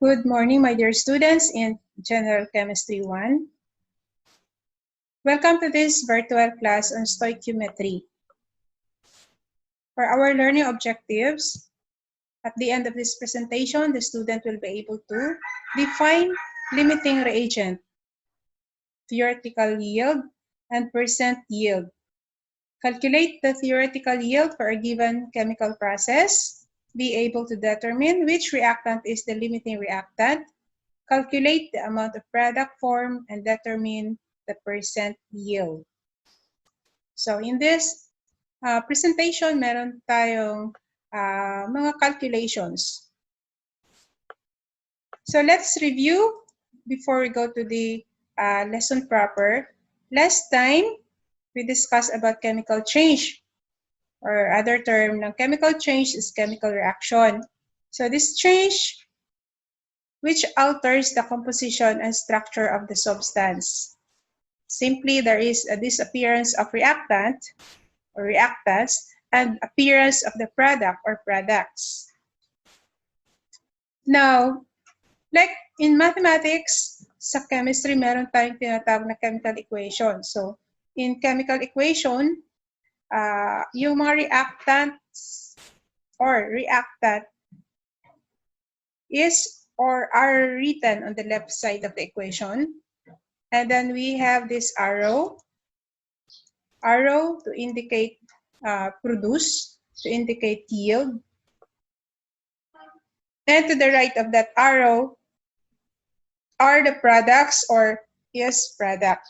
Good morning, my dear students in General Chemistry 1. Welcome to this virtual class on stoichiometry. For our learning objectives, at the end of this presentation, the student will be able to define limiting reagent, theoretical yield, and percent yield. Calculate the theoretical yield for a given chemical process. Be able to determine which reactant is the limiting reactant. Calculate the amount of product formed and determine the percent yield. So in this presentation, meron tayong mga calculations. So let's review before we go to the lesson proper. Last time, we discussed about chemical change, or other term ng chemical change is chemical reaction. So this change which alters the composition and structure of the substance. Simply, there is a disappearance of reactant or reactants and appearance of the product or products. Now, like in mathematics, sa chemistry, meron tayong tinatawag na chemical equation. So, in chemical equation, yung mga reactants or reactant is or are written on the left side of the equation. And then we have this arrow to indicate produce, to indicate yield. And to the right of that arrow are the products or is product.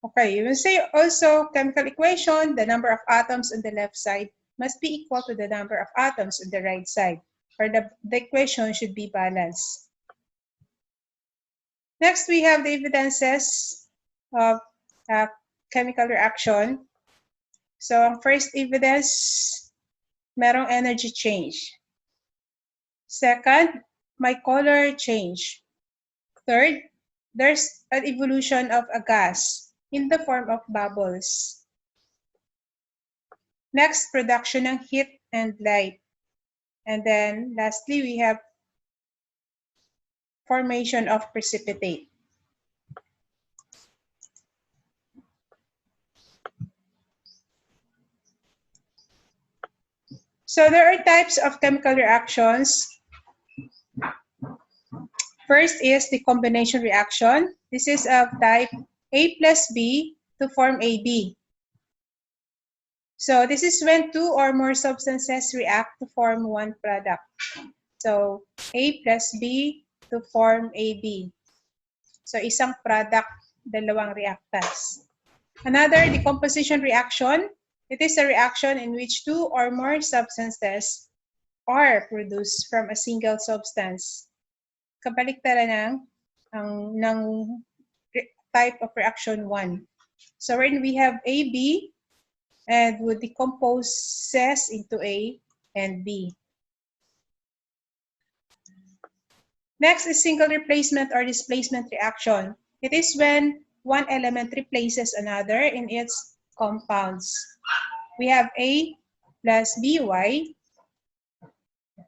Okay, you will say also chemical equation, the number of atoms on the left side must be equal to the number of atoms on the right side, or the equation should be balanced. Next, we have the evidences of chemical reaction. So, ang first evidence, merong energy change. Second, may color change. Third, there's an evolution of a gas in the form of bubbles. Next, production ng heat and light. And then, lastly, we have formation of precipitate. So there are types of chemical reactions. First is the combination reaction. This is of type A plus B to form AB. So this is when two or more substances react to form one product. So A plus B to form AB. So isang product, dalawang reactants. Another decomposition reaction. It is a reaction in which two or more substances are produced from a single substance. Kabaliktaran ng type of reaction 1. So when we have AB and would decomposes into A and B. Next is single replacement or displacement reaction. It is when one element replaces another in its compounds. We have A plus BY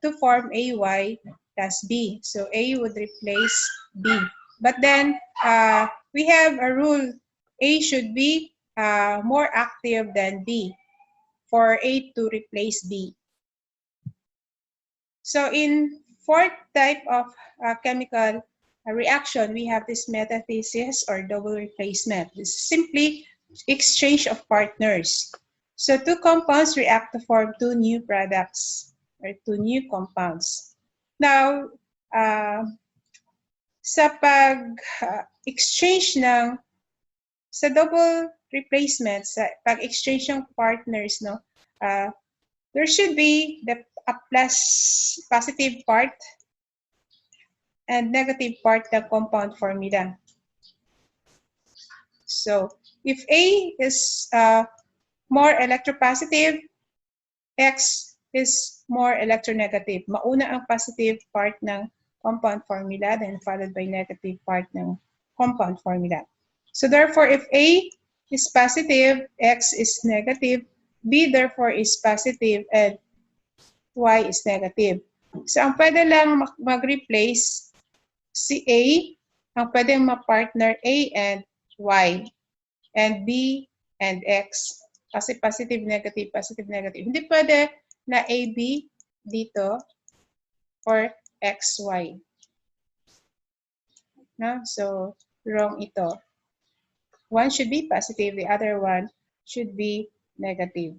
to form AY plus B. So A would replace B. But then we have a rule, A should be more active than B for A to replace B. So in fourth type of chemical reaction, we have this metathesis or double replacement. This is simply exchange of partners. So two compounds react to form two new products or two new compounds. Now, sa pag-exchange ng sa double replacement, sa pag-exchange ng partners, no, there should be a plus positive part and negative part ng compound formula. So, if A is more electropositive, X is more electronegative. Mauna ang positive part ng compound formula, then followed by negative part ng compound formula. So therefore, if A is positive, X is negative, B therefore is positive and Y is negative. So ang pwede lang mag-replace si A, ang pwede ma-partner A and Y, and B and X. Kasi positive, negative, positive, negative. Hindi pwede na AB dito or XY. No? So, wrong ito. One should be positive, the other one should be negative.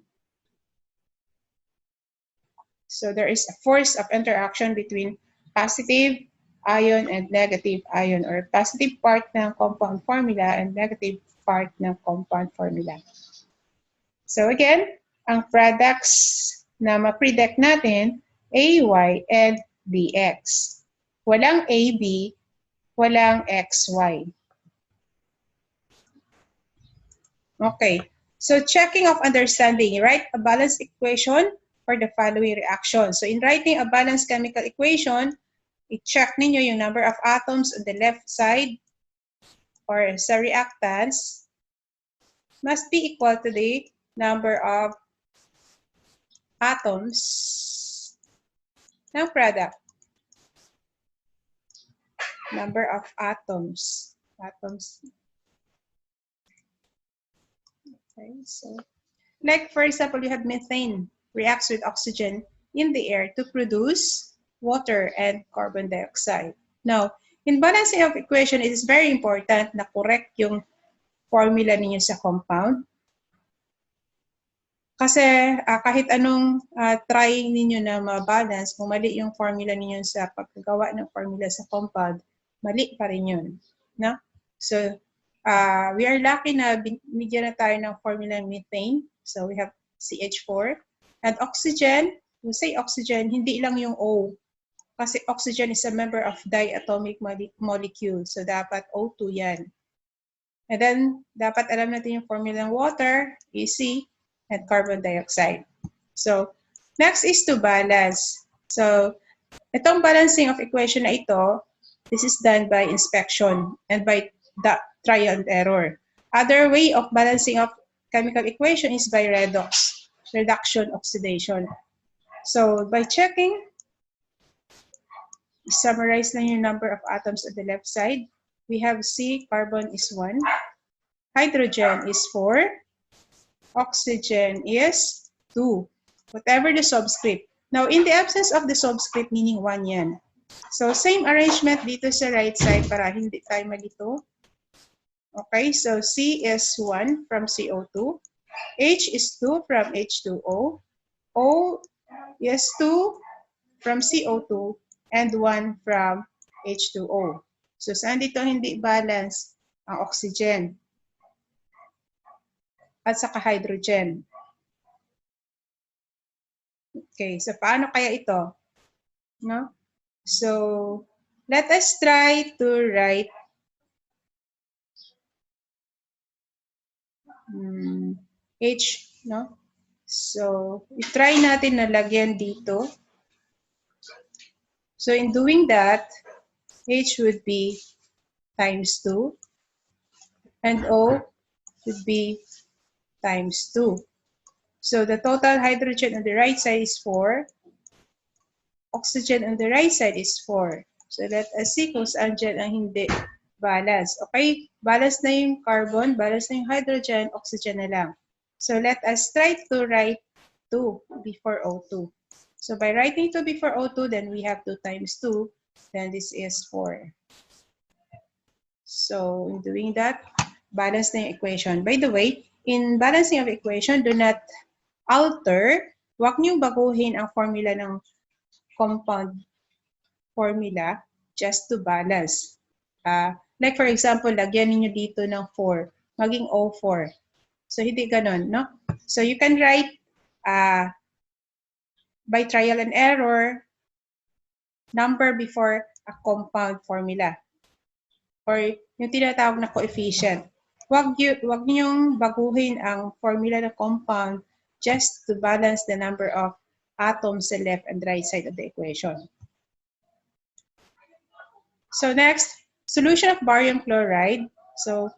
So, there is a force of interaction between positive ion and negative ion, or positive part ng compound formula and negative part ng compound formula. So again, ang products na ma-predict natin, AY and BX. Walang AB, walang XY. Okay, so checking of understanding, write a balanced equation for the following reaction. So in writing a balanced chemical equation, i-check ninyo yung number of atoms on the left side or sa reactants must be equal to the number of atoms ng product. Number of atoms. Okay, so like for example, you have methane reacts with oxygen in the air to produce water and carbon dioxide. Now, in balancing of equation, it is very important na correct yung formula ninyo sa compound. Kasi kahit anong try ninyo na ma-balance, kung mali yung formula ninyo sa pagkagawa ng formula sa compound, mali pa rin yun. No? So, we are lucky na binigyan na tayo ng formula ng methane. So, we have CH4. And oxygen, we say oxygen, hindi lang yung O. Kasi oxygen is a member of diatomic molecule. So, dapat O2 yan. And then, dapat alam natin yung formula ng water, AC, and carbon dioxide. So, next is to balance. So, itong balancing of equation na ito, this is done by inspection and by the trial and error. Other way of balancing of chemical equation is by redox, reduction oxidation. So, by checking, summarize lang yung number of atoms on the left side. We have C, carbon is 1, hydrogen is 4, oxygen is 2, whatever the subscript. Now, in the absence of the subscript, meaning 1 yan. So, same arrangement dito sa right side para hindi tayo malito. Okay, so C is 1 from CO2, H is 2 from H2O, O is 2 from CO2, and 1 from H2O. So, saan dito hindi balance ang oxygen at saka hydrogen? Okay, so paano kaya ito? No? So, let us try to write H, no? So, i-try natin na lagyan dito. So, in doing that, H would be times 2, and O would be times 2. So, the total hydrogen on the right side is 4. Oxygen on the right side is 4. So, let us see kung saan dyan ang hindi balance. Okay, balance na yung carbon, balance na yung hydrogen, oxygen na lang. So, let us try to write 2 before O2. So, by writing 2 before O2, then we have 2 times 2, then this is 4. So, in doing that, balance na yung equation. By the way, in balancing of equation, do not alter, huwag niyong baguhin ang formula ng compound formula just to balance. Like for example, lagyan niyo dito ng 4, maging O4. So, hindi ganun, no? So, you can write by trial and error, number before a compound formula. Or yung tinatawag na coefficient. Huwag niyong baguhin ang formula ng compound just to balance the number of atoms sa left and right side of the equation. So next, solution of barium chloride. So,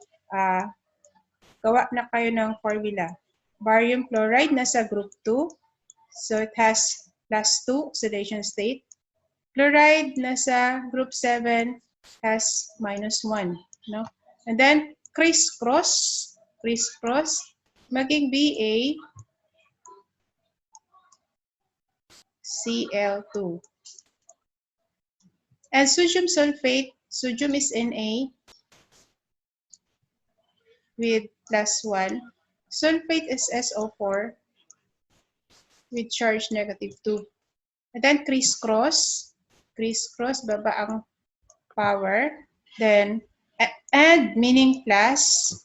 gawa na kayo ng formula. Barium chloride nasa group 2. So it has +2 oxidation state. Chloride nasa group 7 has -1. No? And then crisscross, maging BaCl2. And sodium sulfate, sodium is Na with +1. Sulfate is SO4 with charge -2. And then crisscross, baba ang power. Then add meaning plus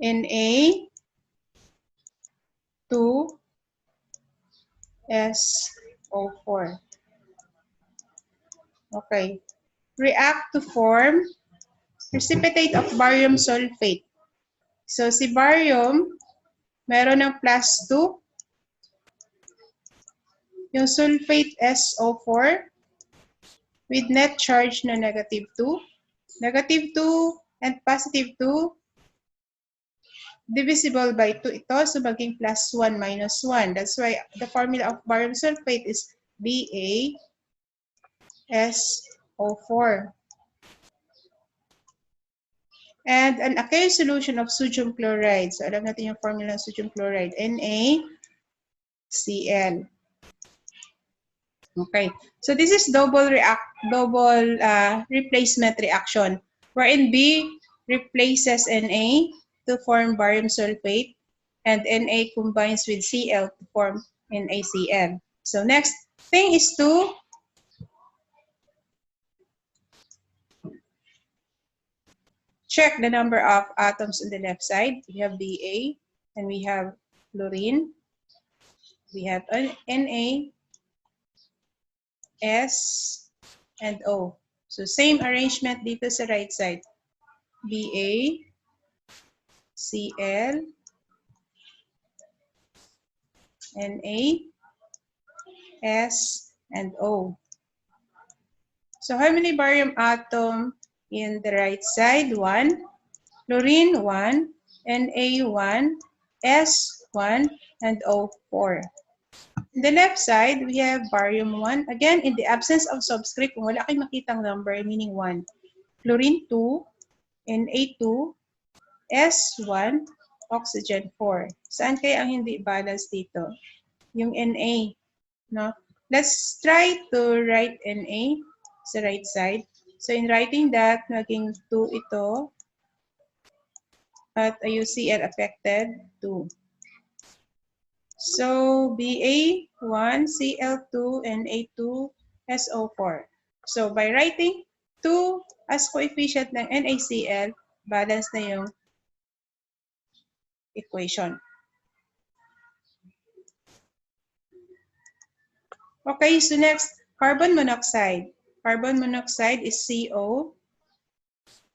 Na2SO4. Okay. React to form precipitate of barium sulfate. So si barium, meron ng +2. Yung sulfate SO4 with net charge na -2. -2 and +2 divisible by 2 ito. So maging +1 minus 1. That's why the formula of barium sulfate is BaSO4. And an aqueous solution of sodium chloride. So alam natin yung formula ng sodium chloride. NaCl. Okay. So this is double replacement reaction, wherein B replaces Na to form barium sulfate, and Na combines with Cl to form NaCl. So next thing is to check the number of atoms on the left side. We have Ba, and we have fluorine. We have Na, S, and O. So same arrangement dito sa right side. Ba, Cl, Na, S, and O. So how many barium atom in the right side? 1. Fluorine, 1. Na, 1. S, 1. And O, 4. In the left side, we have barium 1. Again, in the absence of subscript, kung wala kayong makitang number, meaning 1. Fluorine 2. Na 2. S1, oxygen 4. Saan kaya ang hindi balance dito? Yung Na, no? Let's try to write Na sa right side. So in writing that, naging 2 ito. At UCl affected, 2. So Ba1, Cl2, Na2, SO4. So by writing 2 as coefficient ng NaCl, balance na yung equation. Okay, so next, carbon monoxide. Carbon monoxide is CO.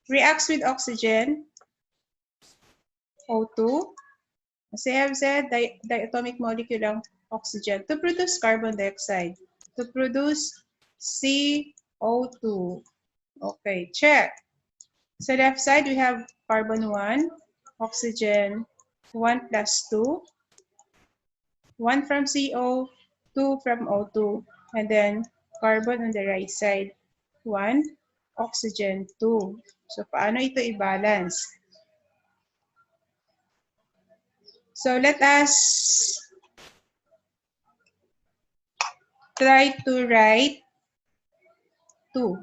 Reacts with oxygen, O2. As I have said, diatomic molecule ng oxygen to produce carbon dioxide. To produce CO2. Okay, check. So left side, we have carbon 1, oxygen 1 plus 2. 1 from CO, 2 from O2, and then carbon on the right side, 1, oxygen 2. So paano ito i-balance? So let us try to write 2.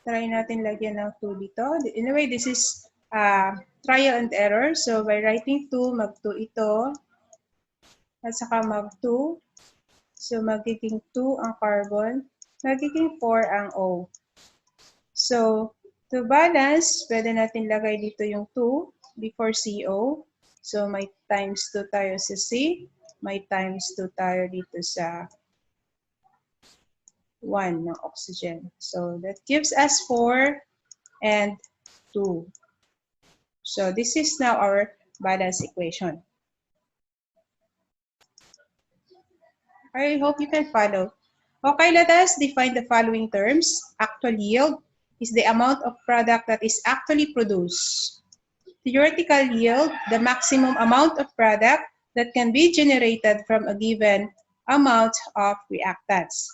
Try natin lagyan ng 2 dito. Anyway, this is trial and error. So by writing 2, mag-2 ito. At saka mag-2. So magiging 2 ang carbon. Magiging 4 ang O. So to balance, pwede natin lagay dito yung 2 before CO. So may times 2 tayo sa C. May times 2 tayo dito sa 1 ng oxygen. So that gives us 4 and 2. So this is now our balance equation. I hope you can follow. Okay, let us define the following terms. Actual yield. is the amount of product that is actually produced. Theoretical yield, the maximum amount of product that can be generated from a given amount of reactants.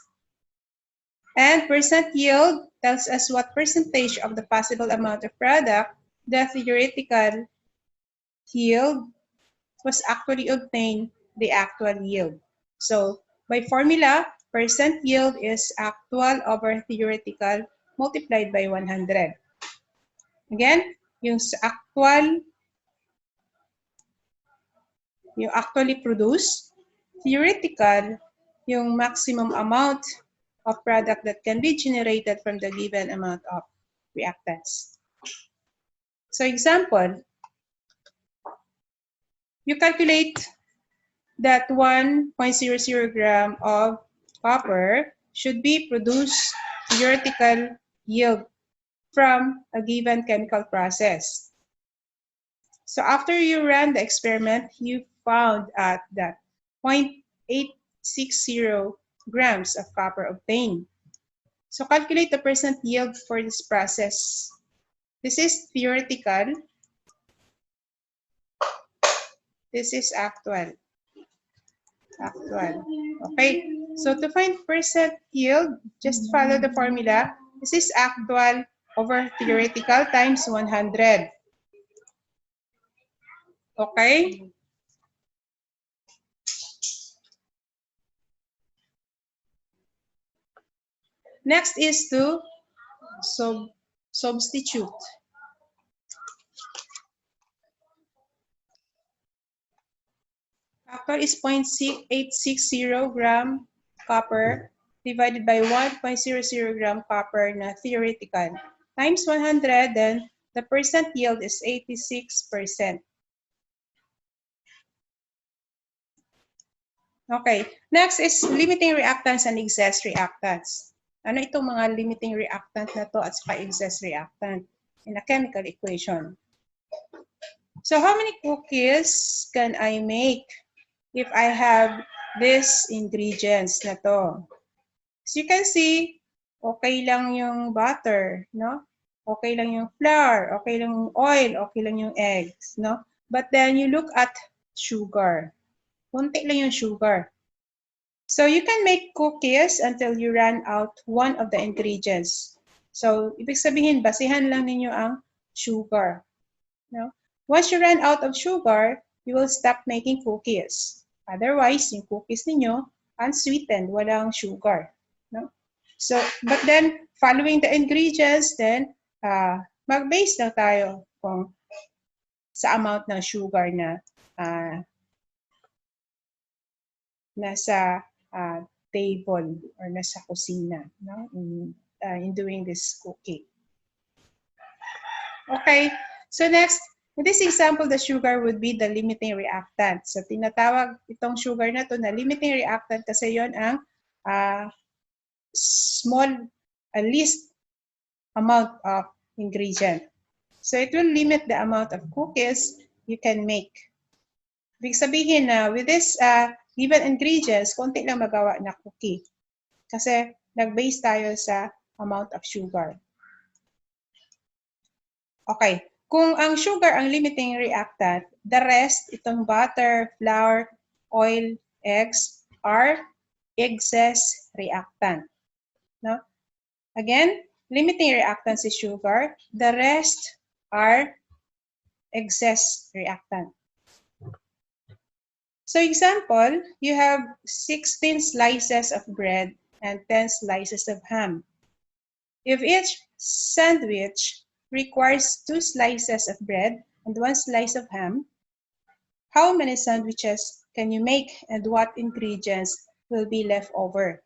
And percent yield tells us what percentage of the possible amount of product the theoretical yield was actually obtained, the actual yield. So by formula, percent yield is actual over theoretical multiplied by 100. Again, yung actually produced, theoretical, yung maximum amount of product that can be generated from the given amount of reactants. So example, you calculate that 1.00 gram of copper should be produced theoretical yield from a given chemical process. So after you ran the experiment, you found out that 0.860 grams of copper obtained. So calculate the percent yield for this process. This is theoretical. This is actual. Okay, so to find percent yield, just follow the formula. This is actual over theoretical times 100. Okay? Next is to substitute. Factor is 0.860 gram copper divided by 1.00 gram copper na theoretical times 100, then the percent yield is 86%. Okay, next is limiting reactants and excess reactants. Ano itong mga limiting reactant na to at saka excess reactant in a chemical equation? So how many cookies can I make if I have these ingredients na to? As you can see, okay lang yung butter, no? Okay lang yung flour, okay lang yung oil, okay lang yung eggs, no? But then you look at sugar. Kunti lang yung sugar. So you can make cookies until you run out one of the ingredients. So ibig sabihin, basihan lang ninyo ang sugar. No? Once you run out of sugar, you will stop making cookies. Otherwise, yung cookies ninyo, unsweetened, walang sugar. No? So, but then, following the ingredients, then, mag-base lang tayo kung sa amount ng sugar na nasa table or nasa kusina, no? In doing this cookie. Okay, so next, in this example, the sugar would be the limiting reactant. So tinatawag itong sugar na to na limiting reactant kasi yon ang least amount of ingredient. So it will limit the amount of cookies you can make. Ibig sabihin na with this given ingredients, konti lang magawa na cookie. Kasi nag-base tayo sa amount of sugar. Okay. Kung ang sugar ang limiting reactant, the rest, itong butter, flour, oil, eggs, are excess reactant. No? Again, limiting reactants is sugar. The rest are excess reactant. So example, you have 16 slices of bread and 10 slices of ham. If each sandwich requires 2 slices of bread and 1 slice of ham, how many sandwiches can you make and what ingredients will be left over?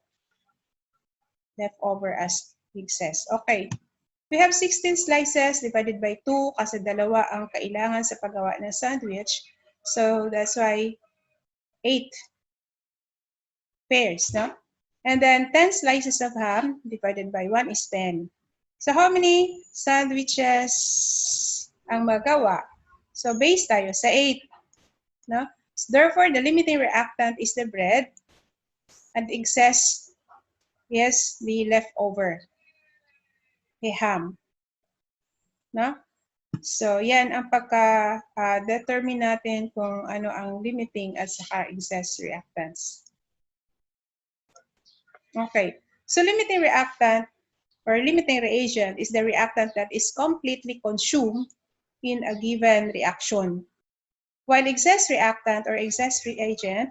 Left over as excess. Okay. We have 16 slices divided by 2 kasi dalawa ang kailangan sa paggawa ng sandwich. So that's why 8 pairs, no? And then 10 slices of ham divided by 1 is 10. So how many sandwiches ang magawa? So base tayo sa 8, no? So therefore, the limiting reactant is the bread and excess is the leftover. ham. No? So, yan ang pagka-determine natin kung ano ang limiting at saka excess reactants. Okay. So, limiting reactant or limiting reagent is the reactant that is completely consumed in a given reaction. While excess reactant or excess reagent,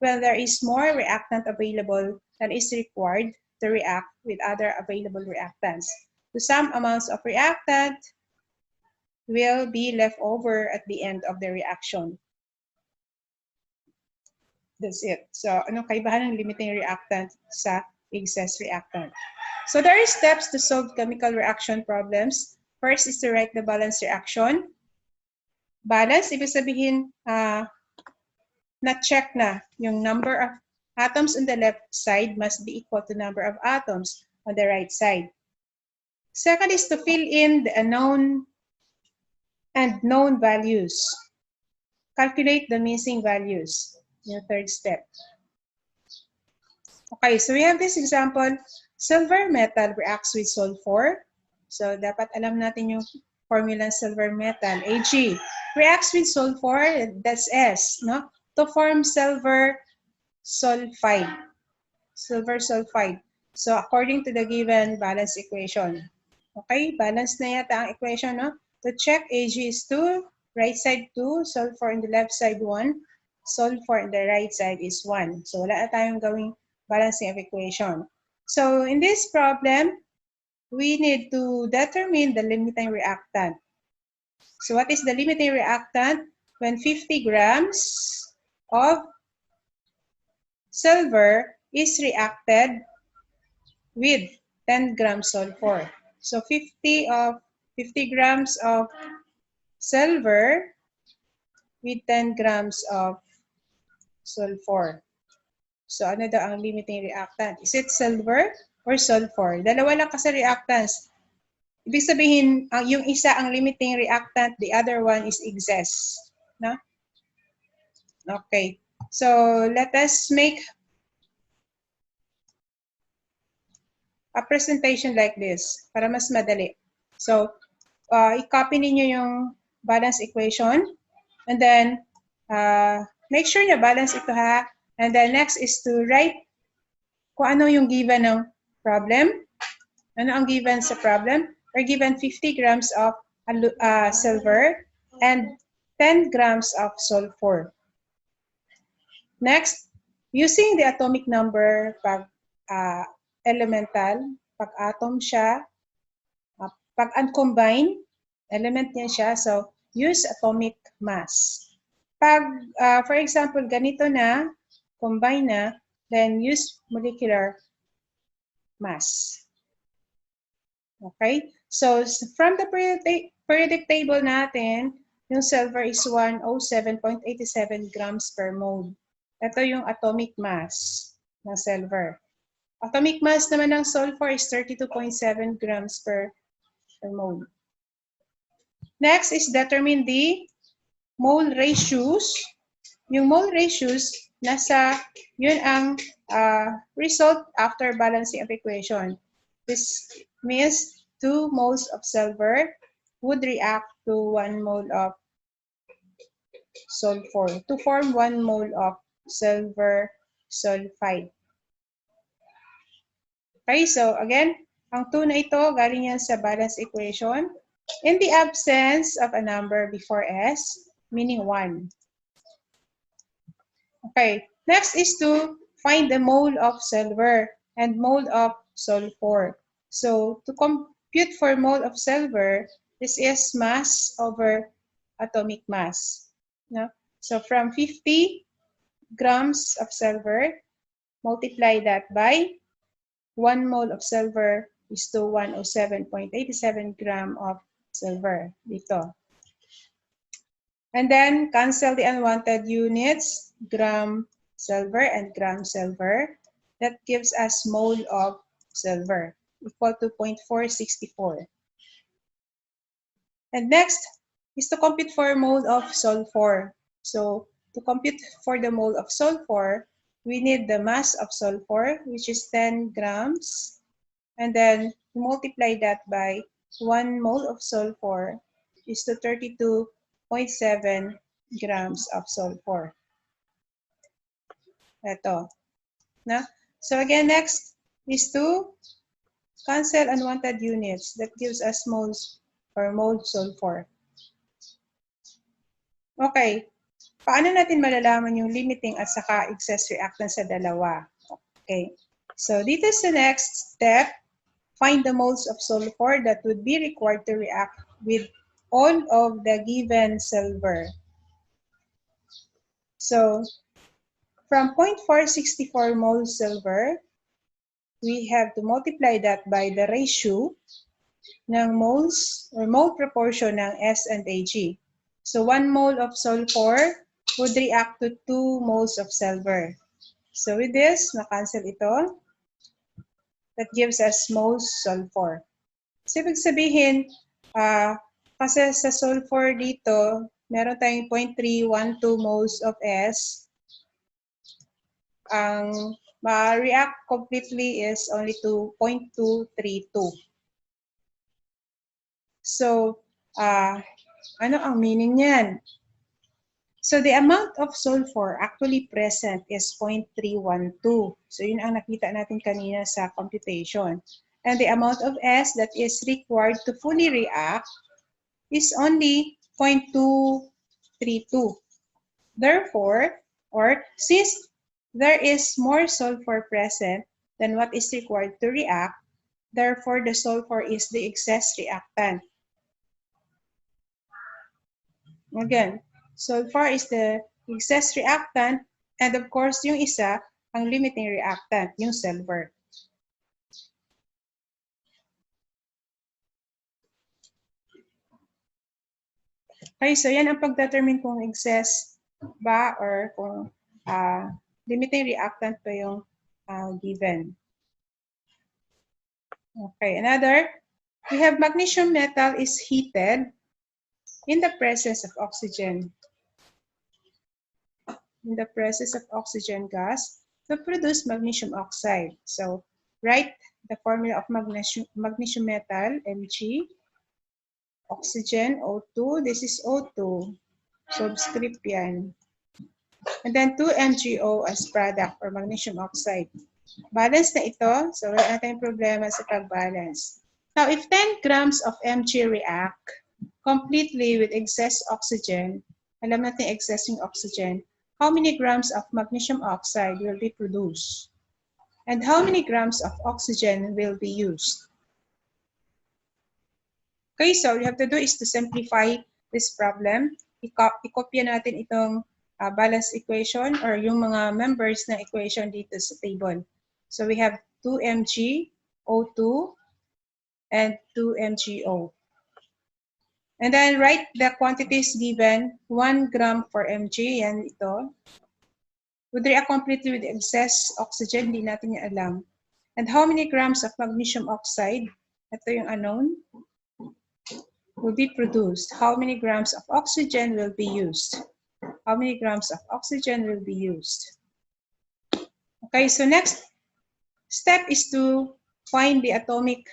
when there is more reactant available than is required to react with other available reactants. So some amounts of reactant will be left over at the end of the reaction. That's it. So, anong kaibahan ng limiting reactant sa excess reactant? So, there are steps to solve chemical reaction problems. First is to write the balance reaction. Balance, ibig sabihin, na-check na yung number of atoms on the left side must be equal to number of atoms on the right side. Second is to fill in the unknown and known values. Calculate the missing values. Yung third step. Okay, so we have this example. Silver metal reacts with sulfur. So, dapat alam natin yung formula ng silver metal. Ag reacts with sulfur, that's S, no? To form silver sulfide. Silver sulfide. So, according to the given balance equation. Okay, balance na yata ang equation, no? To check, Ag is 2, right side 2, sulfur in the left side 1, sulfur in the right side is 1. So, wala na tayong gawing balancing of equation. So, in this problem, we need to determine the limiting reactant. So, what is the limiting reactant? When 50 grams of silver is reacted with 10 grams sulfur. So 50 grams of silver with 10 grams of sulfur. So ano daw ang limiting reactant? Is it silver or sulfur? Dalawa lang kasi reactants. Ibig sabihin, yung isa ang limiting reactant, the other one is excess. No? Okay. So let us make a presentation like this para mas madali. So, i-copy ninyo yung balance equation and then make sure na balance ito ha. And then next is to write kung ano yung given ng problem. Ano ang given sa problem? We're given 50 grams of silver and 10 grams of sulfur. Next, using the atomic number pag elemental, pag atom siya, pag uncombine, element niya siya, so use atomic mass. Pag, for example, ganito na, combine na, then use molecular mass. Okay? So, from the periodic table natin, yung silver is 107.87 grams per mole. Ito yung atomic mass ng silver. Atomic mass naman ng sulfur is 32.7 grams per mole. Next is determine the mole ratios. Yung mole ratios, yun ang result after balancing of equation. This means 2 moles of silver would react to 1 mole of sulfur to form 1 mole of silver sulfide. Okay, so again, ang 2 na ito galing yan sa balance equation. In the absence of a number before S, meaning 1. Okay, next is to find the mole of silver and mole of sulfur. So, to compute for mole of silver, this is mass over atomic mass. No? So, from 50 grams of silver, multiply that by 1 mole of silver is to 107.87 gram of silver dito. And then cancel the unwanted units, gram silver and gram silver. That gives us mole of silver equal to 0.464. And next is to compute for mole of sulfur. So to compute for the mole of sulfur, we need the mass of sulfur, which is 10 grams And then multiply that by 1 mole of sulfur is to 32.7 grams of sulfur. Ito. Na? So again, next is to cancel unwanted units. That gives us moles or mole sulfur. Okay. Paano natin malalaman yung limiting at saka excess reactant sa dalawa? Okay. So dito sa next step, find the moles of sulfur that would be required to react with all of the given silver. So from 0.464 moles silver, we have to multiply that by the ratio ng moles or mole proportion ng S and Ag. So 1 mole of sulfur would react to 2 moles of silver. So with this, na-cancel ito. That gives us moles sulfur. So ibig sabihin, kasi sa sulfur dito, meron tayong 0.312 moles of S. Ang ma-react completely is only to 0.232. So, ano ang meaning niyan? So, the amount of sulfur actually present is 0.312. So, yun ang nakita natin kanina sa computation. And the amount of S that is required to fully react is only 0.232. Therefore, or since there is more sulfur present than what is required to react, therefore the sulfur is the excess reactant. Again, sulfur is the excess reactant, and of course, yung isa, ang limiting reactant, yung silver. Okay, so yan ang pag-determine kung excess ba or kung limiting reactant pa yung given. Okay, another, we have magnesium metal is heated in the presence of oxygen. In the presence of oxygen gas to produce magnesium oxide. So write the formula of magnesium metal, Mg, oxygen, O2, this is O2, subscript yan. And then 2MgO as product or magnesium oxide. Balance na ito, so wala na tayong problema sa pag-balance. Now, if 10 grams of Mg react completely with excess oxygen, alam natin excess yung oxygen, how many grams of magnesium oxide will be produced? And how many grams of oxygen will be used? Okay, so all you have to do is to simplify this problem. I-copy natin itong balance equation or yung mga members ng equation dito sa table. So we have 2Mg, O2, and 2MgO. And then write the quantities given, 1 gram for Mg, yan ito. Would react completely with excess oxygen, hindi natin yung alam. And how many grams of magnesium oxide, ito yung unknown, will be produced. How many grams of oxygen will be used? How many grams of oxygen will be used? Okay, so next step is to find the atomic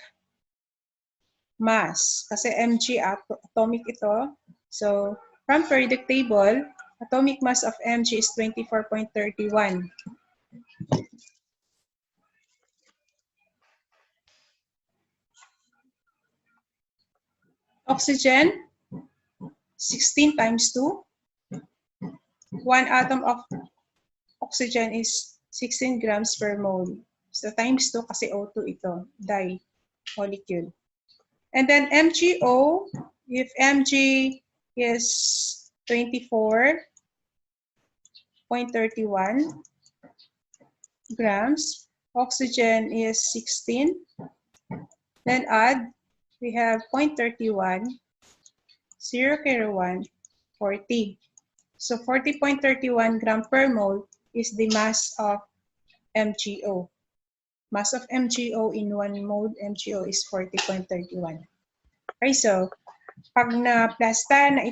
mass. Kasi Mg atomic ito. So from periodic table, atomic mass of Mg is 24.31. Oxygen, 16 times 2. 1 atom of oxygen is 16 grams per mole. So times 2 kasi O2 ito, di molecule. And then MgO, if Mg is 24.31 grams, oxygen is 16, then add, we have 0.31, 0.01, 40. So 40.31 gram per mole is the mass of MgO. Mass of MgO in 1 mole MgO is 40.31. Okay, so pag naplastada na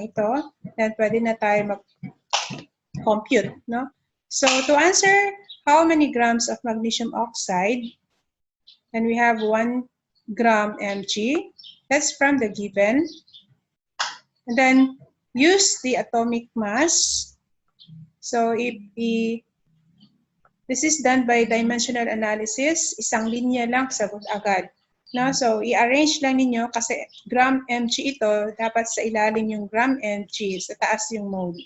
ito, then pwede na tayo mag-compute, no? So to answer how many grams of magnesium oxide And we have 1 gram mg. That's from the given. And then use the atomic mass. So this is done by dimensional analysis. Isang linya lang, sagot agad. No? So i-arrange lang ninyo kasi gram mg ito, dapat sa ilalim yung gram mg, sa taas yung mole.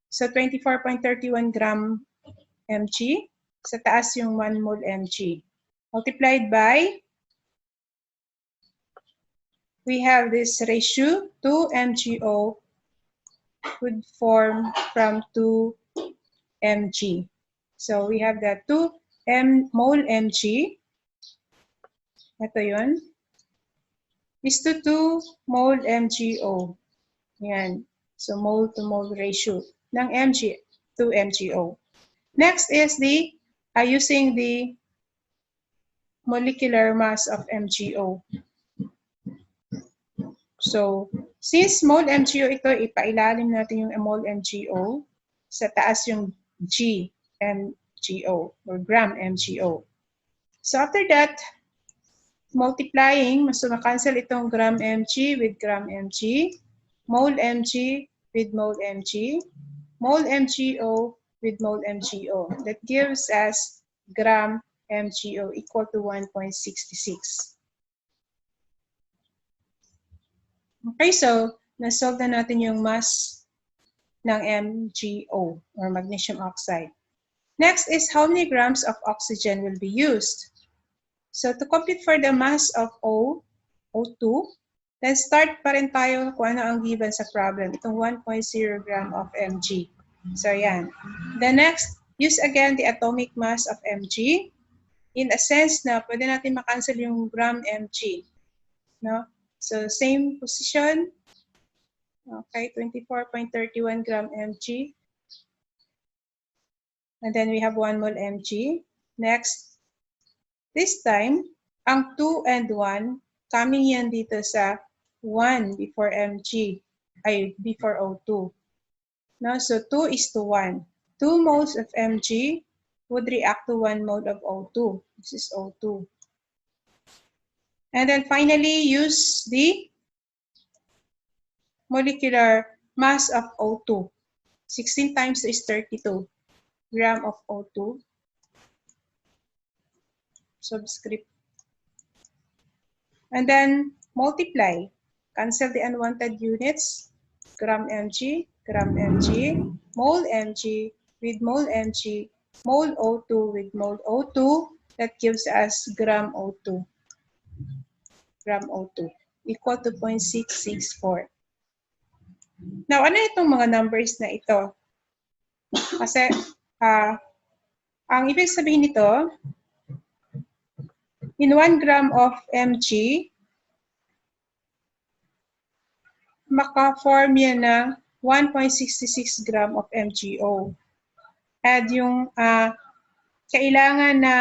So 24.31 gram mg, sa taas yung 1 mole mg. Multiplied by, we have this ratio, 2 MgO would form from 2 mg. So we have that 2 mole mg, ito yun, is to 2 mole MgO. Yan. So mole to mole ratio ng mg to MgO. Next is the using the molecular mass of MgO. So, since mole MgO ito, ipailalim natin yung mole MgO, sa taas yung G MgO or gram MgO. So after that, multiplying, mas makancel itong gram mg with gram mg, mole mg with mole mg, mole MgO with mole MgO. That gives us gram MgO equal to 1.66. Okay, so na-solve na natin yung mass ng MgO or magnesium oxide. Next is how many grams of oxygen will be used. So to compute for the mass of O2, then start pa rin tayo kung ano ang given sa problem. Itong 1.0 gram of Mg. So yan. The next, use again the atomic mass of Mg. In a sense na pwede natin makancel yung gram Mg. No? So same position. Okay, 24.31 gram Mg. And then we have 1 mole Mg. Next, this time, ang 2 and 1, coming yan dito sa 1 before Mg, ay before O2. No? So 2 is to 1. 2 moles of Mg would react to 1 mole of O2. This is O2. And then finally, use the molecular mass of O2. 16 times 2 is 32 gram of O2. Subscript. And then multiply. Cancel the unwanted units. Gram Mg, mole Mg with mole Mg, mole O2 with mole O2. That gives us gram O2. Gram O2 equal to 0.664. Now, ano itong mga numbers na ito? Kasi, ang ibig sabihin nito, in 1 gram of Mg, maka-form yan ng 1.66 gram of MgO. At yung kailangan na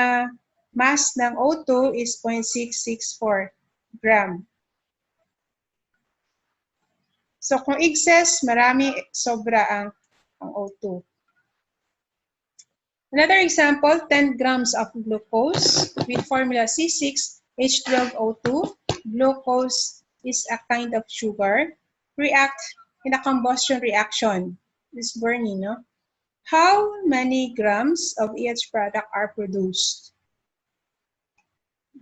mass ng O2 is 0.664 gram. So kung excess, marami, sobra ang O2. Another example, 10 grams of glucose with formula C6H12O2. Glucose is a kind of sugar. React in a combustion reaction. It's burning, no? How many grams of each product are produced?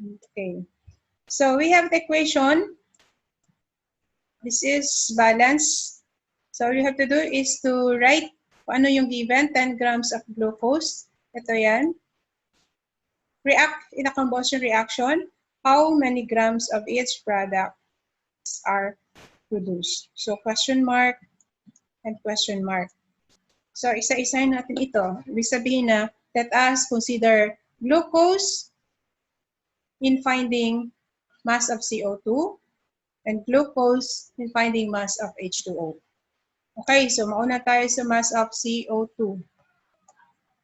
Okay. So we have the equation. This is balance. So all you have to do is to write kung ano yung given, 10 grams of glucose. Ito yan. React in a combustion reaction. How many grams of each product are produced? So question mark and question mark. So isa-isahin natin ito. Ibig sabihin na, let us consider glucose in finding mass of CO2 and glucose in finding mass of H2O. Okay, so mauna tayo sa mass of CO2.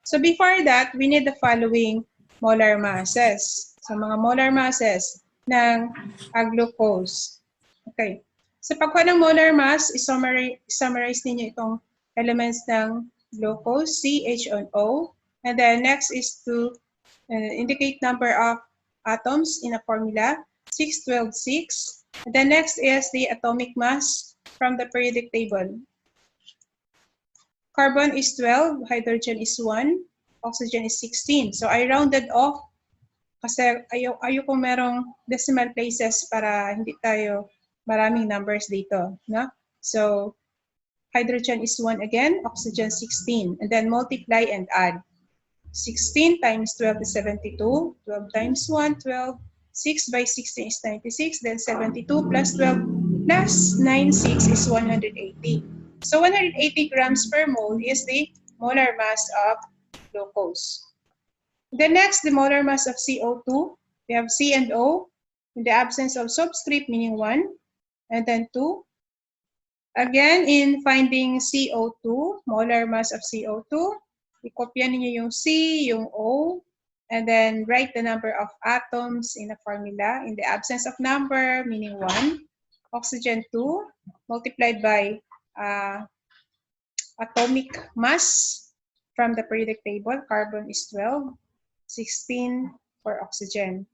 So before that, we need the following molar masses. So mga molar masses ng glucose. Okay. So pagkuha ng molar mass, summarize ninyo itong elements ng glucose, C, H, and O. And then next is to indicate number of atoms in a formula, 6, 12, 6. And then next is the atomic mass from the periodic table. Carbon is 12, hydrogen is 1, oxygen is 16. So I rounded off kasi ayoko merong decimal places para hindi tayo maraming numbers dito. No? So hydrogen is 1 again, oxygen 16. And then multiply and add. 16 times 12 is 72. 12 times 1, 12. 6 by 16 is 96. Then 72 plus 12 plus 96 is 180. So 180 grams per mole is the molar mass of glucose. The next, the molar mass of CO2. We have C and O in the absence of subscript, meaning 1, and then 2. Again, in finding CO2, molar mass of CO2, ikopya ninyo yung C, yung O, and then write the number of atoms in a formula. In the absence of number, meaning 1. Oxygen 2, multiplied by atomic mass from the periodic table. Carbon is 12, 16 for oxygen.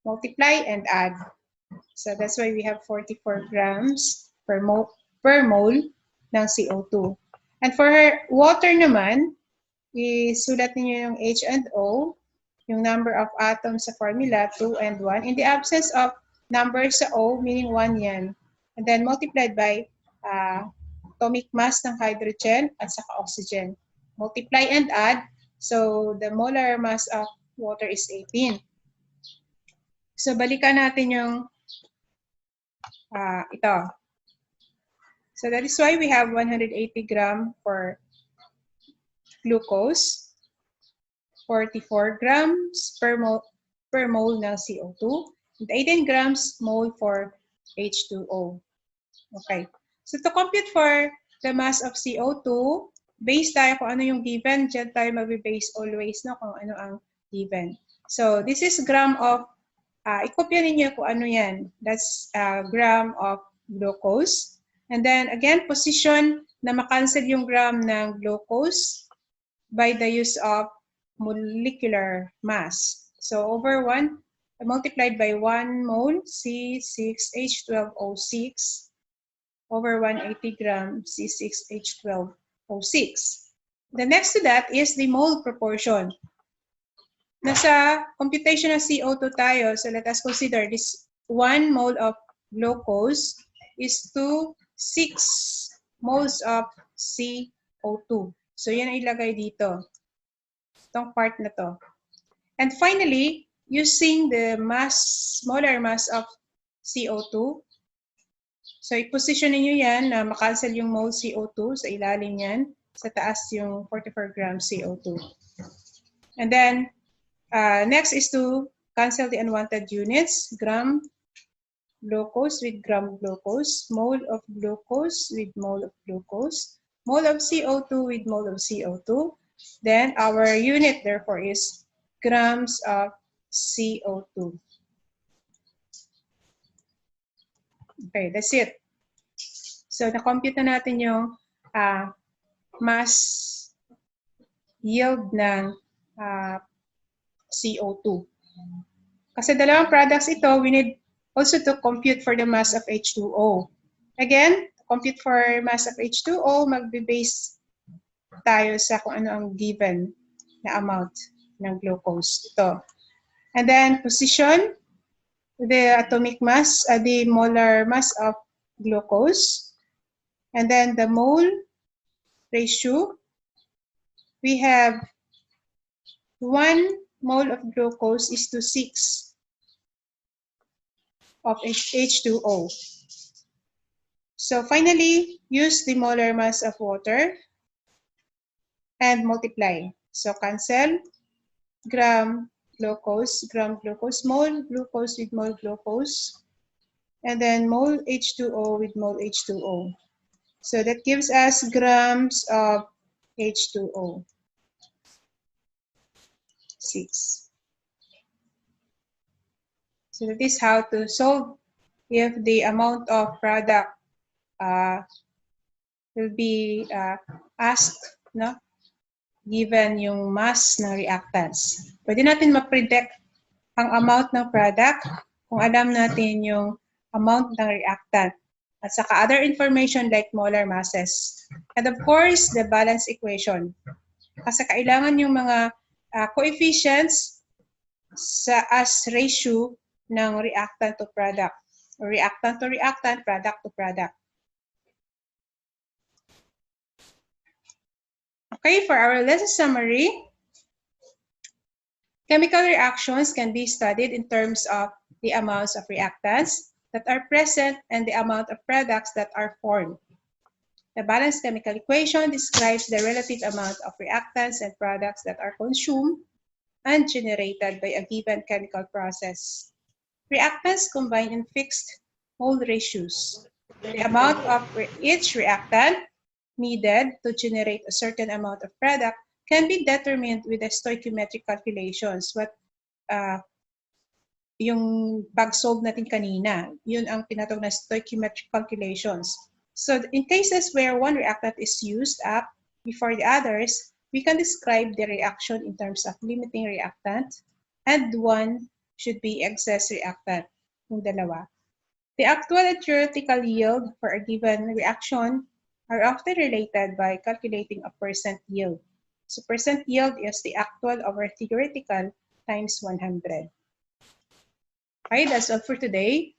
Multiply and add. So that's why we have 44 grams per mole ng CO2. And for water naman, isulat niyo yung H and O, yung number of atoms sa formula, 2 and 1. In the absence of numbers sa O, meaning 1 yan. And then multiplied by atomic mass ng hydrogen at saka oxygen. Multiply and add. So the molar mass of water is 18. So balikan natin yung ito. So that is why we have 180 gram for glucose, 44 grams per mole ng CO2, and 18 grams mole for H2O. Okay. So to compute for the mass of CO2, base tayo kung ano yung given. Diyan tayo mag-base always, no, kung ano ang given. So this is gram of, ikopya ninyo kung ano yan. That's gram of glucose. And then again, position na makancel yung gram ng glucose by the use of molecular mass. So over 1 multiplied by 1 mole C6H12O6 over 180 gram C6H12O6. The next to that is the mole proportion. Nasa computation ng CO2 tayo, so let us consider this 1 mole of glucose is to 6 moles of CO2. So yan ang ilagay dito. Itong part na to. And finally, using the molar mass of CO2, so i-position niyo yan na makancel yung mole CO2 sa ilalim yan, sa taas yung 44 grams CO2. And then, next is to cancel the unwanted units, gram glucose with gram glucose, mole of glucose with mole of glucose, mole of CO2 with mole of CO2. Then our unit therefore is grams of CO2. Okay, that's it. So na-compute na natin yung mass yield ng CO2. Kasi dalawang products ito, we need also to compute for the mass of H2O. Again, to compute for mass of H2O, magbe-base tayo sa kung ano ang given na amount ng glucose. Ito. And then, position the atomic mass, the molar mass of glucose. And then the mole ratio. We have 1 mole of glucose is to 6 of H2O. So finally, use the molar mass of water and multiply. So cancel gram glucose, mole glucose with mole glucose, and then mole H2O with mole H2O. So that gives us grams of H2O. 6. So that is how to solve if the amount of product will be asked, no? Given yung mass ng reactants. Pwede natin ma-predict ang amount ng product kung alam natin yung amount ng reactant. At saka other information like molar masses. And of course, the balance equation. Kasi kailangan yung mga coefficients as ratio ng reactant to product. Or reactant to reactant, product to product. Okay, for our lesson summary, chemical reactions can be studied in terms of the amounts of reactants that are present and the amount of products that are formed. The balanced chemical equation describes the relative amount of reactants and products that are consumed and generated by a given chemical process. Reactants combine in fixed mole ratios. The amount of each reactant needed to generate a certain amount of product can be determined with the stoichiometric calculations. Yung pag-solve natin kanina, yun ang tinatawag na stoichiometric calculations. So in cases where one reactant is used up before the others, we can describe the reaction in terms of limiting reactant and one should be excess reactant, yung dalawa. The actual and theoretical yield for a given reaction are often related by calculating a percent yield. So percent yield is the actual over theoretical times 100. Okay, that's all for today.